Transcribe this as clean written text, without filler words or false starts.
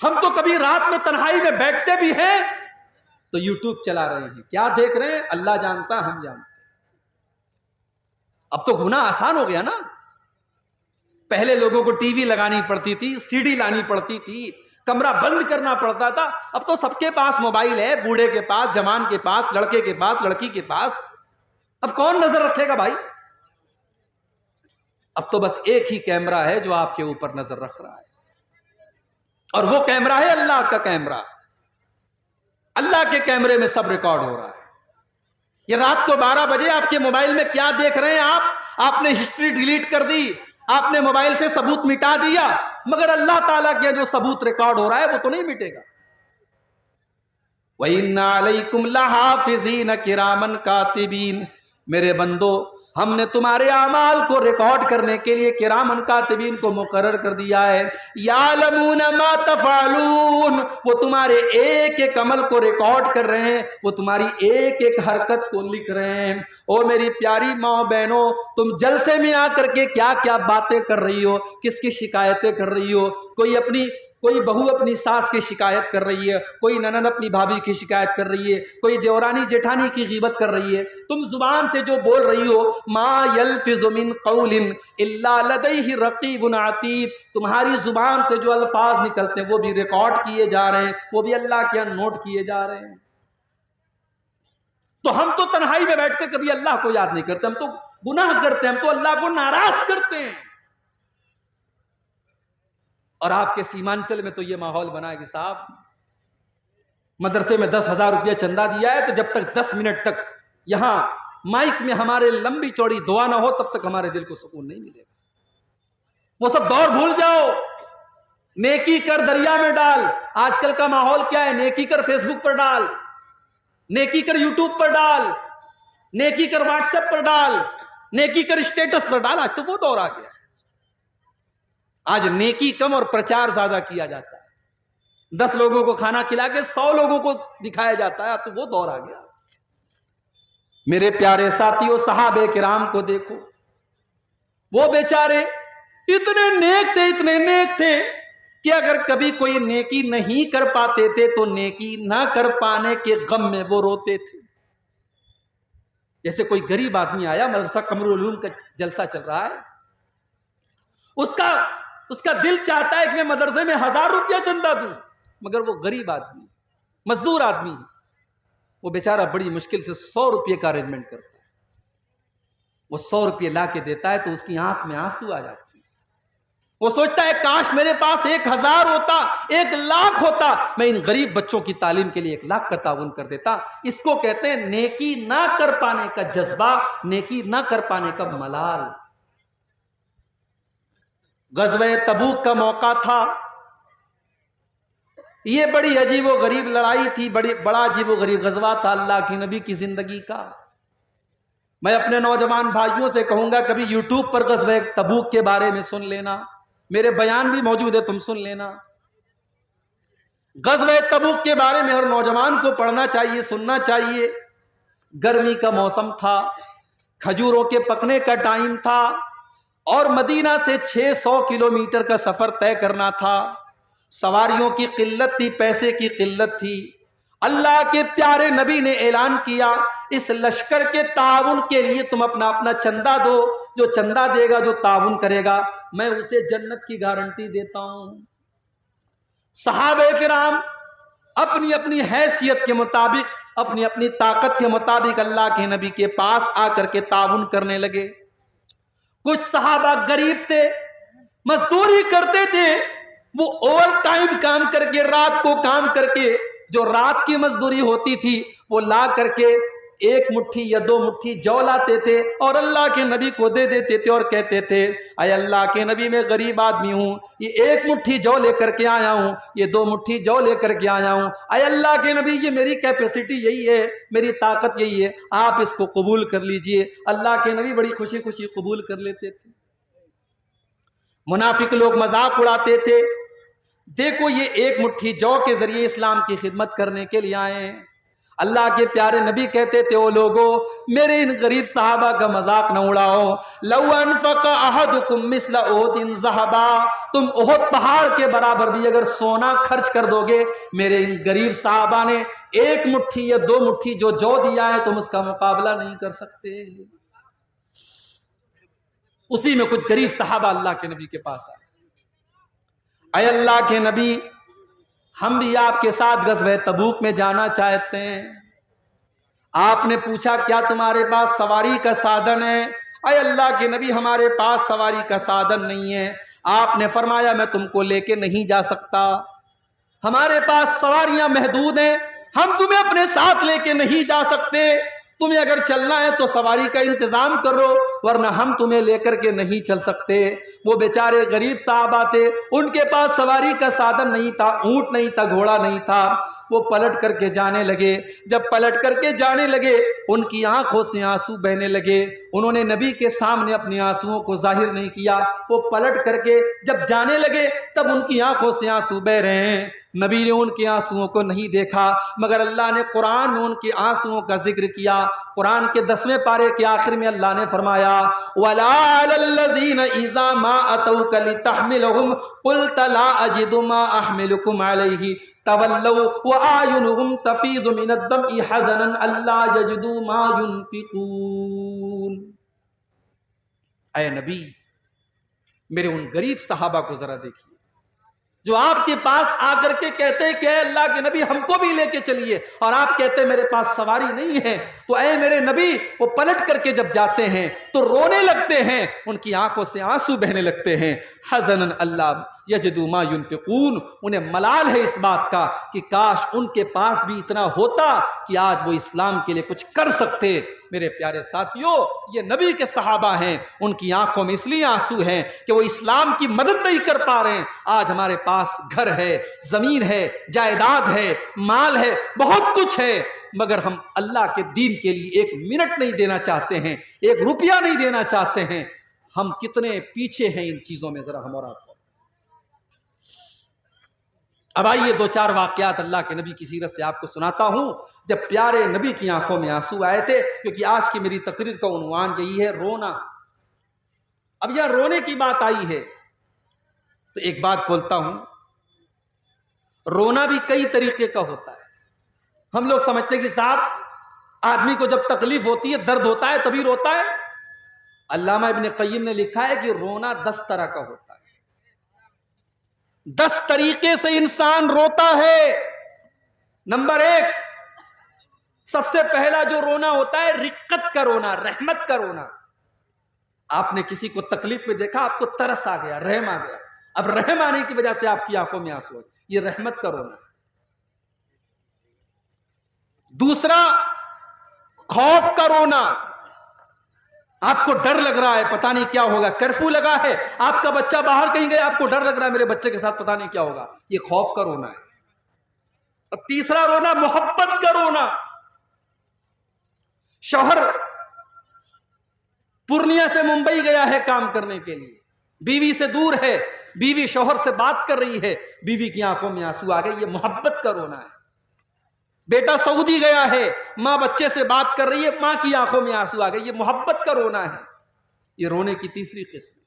ہم تو کبھی رات میں تنہائی میں بیٹھتے بھی ہیں تو یوٹیوب چلا رہے ہیں، کیا دیکھ رہے ہیں اللہ جانتا ہے، ہم جانتے ہیں۔ اب تو گناہ آسان ہو گیا نا، پہلے لوگوں کو ٹی وی لگانی پڑتی تھی، سی ڈی لانی پڑتی تھی، کمرہ بند کرنا پڑتا تھا، اب تو سب کے پاس موبائل ہے، بوڑھے کے پاس، جوان کے پاس، لڑکے کے پاس، لڑکی کے پاس، اب کون نظر رکھے گا بھائی؟ اب تو بس ایک ہی کیمرہ ہے جو آپ کے اوپر نظر رکھ رہا ہے، اور وہ کیمرہ ہے اللہ کا کیمرہ۔ اللہ کے کیمرے میں سب ریکارڈ ہو رہا ہے۔ یہ رات کو 12 بجے آپ کے موبائل میں کیا دیکھ رہے ہیں آپ نے ہسٹری ڈیلیٹ کر دی، آپ نے موبائل سے ثبوت مٹا دیا، مگر اللہ تعالیٰ کے جو ثبوت ریکارڈ ہو رہا ہے وہ تو نہیں مٹے گا۔ وَإِنَّ عَلَيْكُمْ لَحَافِظِينَ كِرَامًا كَاتِبِينَ، میرے بندو ہم نے تمہارے اعمال کو ریکارڈ کرنے کے لیے کرامن کاتبین کو مقرر کر دیا ہے۔ یعلمون ما تفعلون، وہ تمہارے ایک ایک عمل کو ریکارڈ کر رہے ہیں، وہ تمہاری ایک ایک حرکت کو لکھ رہے ہیں۔ او میری پیاری ماں بہنوں، تم جلسے میں آ کر کے کیا کیا باتیں کر رہی ہو، کس کی شکایتیں کر رہی ہو؟ کوئی بہو اپنی ساس کی شکایت کر رہی ہے، کوئی ننند اپنی بھابھی کی شکایت کر رہی ہے، کوئی دیورانی جیٹھانی کی غیبت کر رہی ہے۔ تم زبان سے جو بول رہی ہو، ما یلفظ من قول الا لدیہ رقیب عتید، تمہاری زبان سے جو الفاظ نکلتے ہیں وہ بھی ریکارڈ کیے جا رہے ہیں، وہ بھی اللہ کے یہاں نوٹ کیے جا رہے ہیں۔ تو ہم تو تنہائی میں بیٹھ کر کبھی اللہ کو یاد نہیں کرتے، ہم تو گناہ کرتے ہیں، ہم تو اللہ کو ناراض کرتے ہیں۔ اور آپ کے سیمانچل میں تو یہ ماحول بنا ہے کہ صاحب مدرسے میں 10,000 روپیہ چندہ دیا ہے تو جب تک 10 منٹ تک یہاں مائک میں ہمارے لمبی چوڑی دعا نہ ہو تب تک ہمارے دل کو سکون نہیں ملے گا۔ وہ سب دور بھول جاؤ، نیکی کر دریا میں ڈال۔ آج کل کا ماحول کیا ہے؟ نیکی کر فیس بک پر ڈال، نیکی کر یوٹیوب پر ڈال، نیکی کر واٹس ایپ پر ڈال، نیکی کر اسٹیٹس پر ڈال۔ آج تو وہ دور آ گیا، آج نیکی کم اور پرچار زیادہ کیا جاتا ہے۔ 10 لوگوں کو کھانا کھلا کے 100 لوگوں کو دکھایا جاتا ہے، تو وہ دور آ گیا۔ میرے پیارے ساتھیوں، صحابہ کرام کو دیکھو، وہ بیچارے اتنے نیک تھے کہ اگر کبھی کوئی نیکی نہیں کر پاتے تھے تو نیکی نہ کر پانے کے غم میں وہ روتے تھے۔ جیسے کوئی غریب آدمی آیا، مدرسہ قمر العلوم کا جلسہ چل رہا ہے، اس کا دل چاہتا ہے کہ میں مدرسے میں 1000 روپیہ چندہ دوں، مگر وہ غریب آدمی، مزدور آدمی، وہ بیچارہ بڑی مشکل سے 100 روپیے کا ارینجمنٹ کرتا ہے۔ وہ 100 روپیے لا کے دیتا ہے تو اس کی آنکھ میں آنسو آ جاتی ہے۔ وہ سوچتا ہے کاش میرے پاس 1000 ہوتا، 1,00,000 ہوتا، میں ان غریب بچوں کی تعلیم کے لیے 1,00,000 کا تعاون کر دیتا۔ اس کو کہتے ہیں نیکی نہ کر پانے کا جذبہ، نیکی نہ کر پانے کا ملال۔ غزوہ تبوک کا موقع تھا، یہ بڑی عجیب و غریب لڑائی تھی، بڑا عجیب و غریب غزوہ تھا اللہ کے نبی کی زندگی کا۔ میں اپنے نوجوان بھائیوں سے کہوں گا کبھی یوٹیوب پر غزوہ تبوک کے بارے میں سن لینا، میرے بیان بھی موجود ہے، تم سن لینا۔ غزوہ تبوک کے بارے میں ہر نوجوان کو پڑھنا چاہیے، سننا چاہیے۔ گرمی کا موسم تھا، کھجوروں کے پکنے کا ٹائم تھا، اور مدینہ سے 600 کلومیٹر کا سفر طے کرنا تھا۔ سواریوں کی قلت تھی، پیسے کی قلت تھی۔ اللہ کے پیارے نبی نے اعلان کیا اس لشکر کے تعاون کے لیے تم اپنا اپنا چندہ دو، جو چندہ دے گا، جو تعاون کرے گا، میں اسے جنت کی گارنٹی دیتا ہوں۔ صحابہ کرام اپنی اپنی حیثیت کے مطابق، اپنی اپنی طاقت کے مطابق اللہ کے نبی کے پاس آ کر کے تعاون کرنے لگے۔ کچھ صحابہ غریب تھے، مزدوری کرتے تھے، وہ اوور ٹائم کام کر کے، رات کو کام کر کے جو رات کی مزدوری ہوتی تھی وہ لا کر کے 1 مٹھی یا 2 مٹھی جو لاتے تھے اور اللہ کے نبی کو دے دیتے تھے اور کہتے تھے اے اللہ کے نبی میں غریب آدمی ہوں، یہ 1 مٹھی جو لے کر کے آیا ہوں، یہ 2 مٹھی جو لے کر کے آیا ہوں، اے اللہ کے نبی یہ میری کیپیسٹی یہی ہے، میری طاقت یہی ہے، آپ اس کو قبول کر لیجئے۔ اللہ کے نبی بڑی خوشی خوشی قبول کر لیتے تھے۔ منافق لوگ مذاق اڑاتے تھے، دیکھو یہ 1 مٹھی جو کے ذریعے اسلام کی خدمت کرنے کے لیے آئے ہیں، اللہ کے پیارے نبی کہتے تھے، او لوگو میرے ان غریب صحابہ کا مذاق نہ اڑاؤ، لو انفق احدکم مثل احد ذہبا، تم احد پہاڑ کے برابر بھی اگر سونا خرچ کر دو گے، میرے ان غریب صحابہ نے ایک مٹھی یا 2 مٹھی جو دیا ہے تم اس کا مقابلہ نہیں کر سکتے۔ اسی میں کچھ غریب صحابہ اللہ کے نبی کے پاس آئے، اے اللہ کے نبی ہم بھی آپ کے ساتھ غزوہ تبوک میں جانا چاہتے ہیں۔ آپ نے پوچھا کیا تمہارے پاس سواری کا سادن ہے؟ اے اللہ کے نبی ہمارے پاس سواری کا سادن نہیں ہے۔ آپ نے فرمایا میں تم کو لے کے نہیں جا سکتا، ہمارے پاس سواریاں محدود ہیں، ہم تمہیں اپنے ساتھ لے کے نہیں جا سکتے، تمہیں اگر چلنا ہے تو سواری کا انتظام کرو ورنہ ہم تمہیں لے کر کے نہیں چل سکتے۔ وہ بیچارے غریب صحابہ تھے، ان کے پاس سواری کا سادن نہیں تھا، اونٹ نہیں تھا، گھوڑا نہیں تھا، وہ پلٹ کر کے جانے لگے۔ جب پلٹ کر کے جانے لگے ان کی آنکھوں سے آنسو بہنے لگے، انہوں نے نبی کے سامنے اپنی آنسوؤں کو ظاہر نہیں کیا، وہ پلٹ کر کے جب جانے لگے تب ان کی آنکھوں سے آنسو بہ رہے ہیں، نبی نے ان کے آنسوؤں کو نہیں دیکھا، مگر اللہ نے قرآن میں ان کے آنسوؤں کا ذکر کیا۔ قرآن کے 10ویں پارے کے آخر میں اللہ نے فرمایا وَلَا عَلَى الَّذِينَ إِذَا مَا أَتَوْكَ لِتَحْمِلَهُمْ قُلْتَ لَا أَجِدُ مَا أَحْمِلُكُمْ عَلَيْهِ تَوَلَّوْا وَأَعْيُنُهُمْ تَفِيضُ مِنَ الدَّمْعِ حَزَنًا أَلَّا يَجِدُوا مَا يُنْفِقُونَ۔ اے نبی میرے ان غریب صحابہ کو ذرا دیکھیے جو آپ کے پاس آ کر کے کہتے ہیں کہ اے اللہ کے نبی ہم کو بھی لے کے چلیے، اور آپ کہتے ہیں میرے پاس سواری نہیں ہے، تو اے میرے نبی وہ پلٹ کر کے جب جاتے ہیں تو رونے لگتے ہیں، ان کی آنکھوں سے آنسو بہنے لگتے ہیں، حزنن اللہ یجدوا ما ينفقون، انہیں ملال ہے اس بات کا کہ کاش ان کے پاس بھی اتنا ہوتا کہ آج وہ اسلام کے لیے کچھ کر سکتے۔ میرے پیارے ساتھیوں یہ نبی کے صحابہ ہیں، ان کی آنکھوں میں اس لیے آنسو ہیں کہ وہ اسلام کی مدد نہیں کر پا رہے ہیں۔ آج ہمارے پاس گھر ہے، زمین ہے، جائیداد ہے، مال ہے، بہت کچھ ہے، مگر ہم اللہ کے دین کے لیے 1 منٹ نہیں دینا چاہتے ہیں، 1 روپیہ نہیں دینا چاہتے ہیں۔ ہم کتنے پیچھے ہیں ان چیزوں میں، ذرا ہم اور آپ کو۔ اب آئیے 2-4 واقعات اللہ کے نبی کی سیرت سے آپ کو سناتا ہوں جب پیارے نبی کی آنکھوں میں آنسو آئے تھے، کیونکہ آج کی میری تقریر کا عنوان یہی ہے رونا۔ اب یہاں رونے کی بات آئی ہے تو ایک بات بولتا ہوں، رونا بھی کئی طریقے کا ہوتا ہے۔ ہم لوگ سمجھتے ہیں کہ صاحب آدمی کو جب تکلیف ہوتی ہے، درد ہوتا ہے تبھی روتا ہے۔ علامہ ابن قیم نے لکھا ہے کہ رونا 10 طرح کا ہوتا ہے، 10 طریقے سے انسان روتا ہے۔ نمبر 1، سب سے پہلا جو رونا ہوتا ہے رقت کا رونا، رحمت کا رونا۔ آپ نے کسی کو تکلیف میں دیکھا، آپ کو ترس آ گیا، رحم آ گیا، اب رحم آنے کی وجہ سے آپ کی آنکھوں میں آنسو ہے، یہ رحمت کا رونا ہے۔ دوسرا خوف کا رونا، آپ کو ڈر لگ رہا ہے، پتہ نہیں کیا ہوگا، کرفیو لگا ہے، آپ کا بچہ باہر کہیں گیا، آپ کو ڈر لگ رہا ہے میرے بچے کے ساتھ پتہ نہیں کیا ہوگا، یہ خوف کا رونا ہے۔ اور تیسرا رونا محبت کا رونا، شوہر پورنیہ سے ممبئی گیا ہے کام کرنے کے لیے، بیوی سے دور ہے، بیوی شوہر سے بات کر رہی ہے، بیوی کی آنکھوں میں آنسو آ گئے، یہ محبت کا رونا ہے۔ بیٹا سعودی گیا ہے، ماں بچے سے بات کر رہی ہے، ماں کی آنکھوں میں آنسو آ گئے، یہ محبت کا رونا ہے۔ یہ رونے کی تیسری قسم۔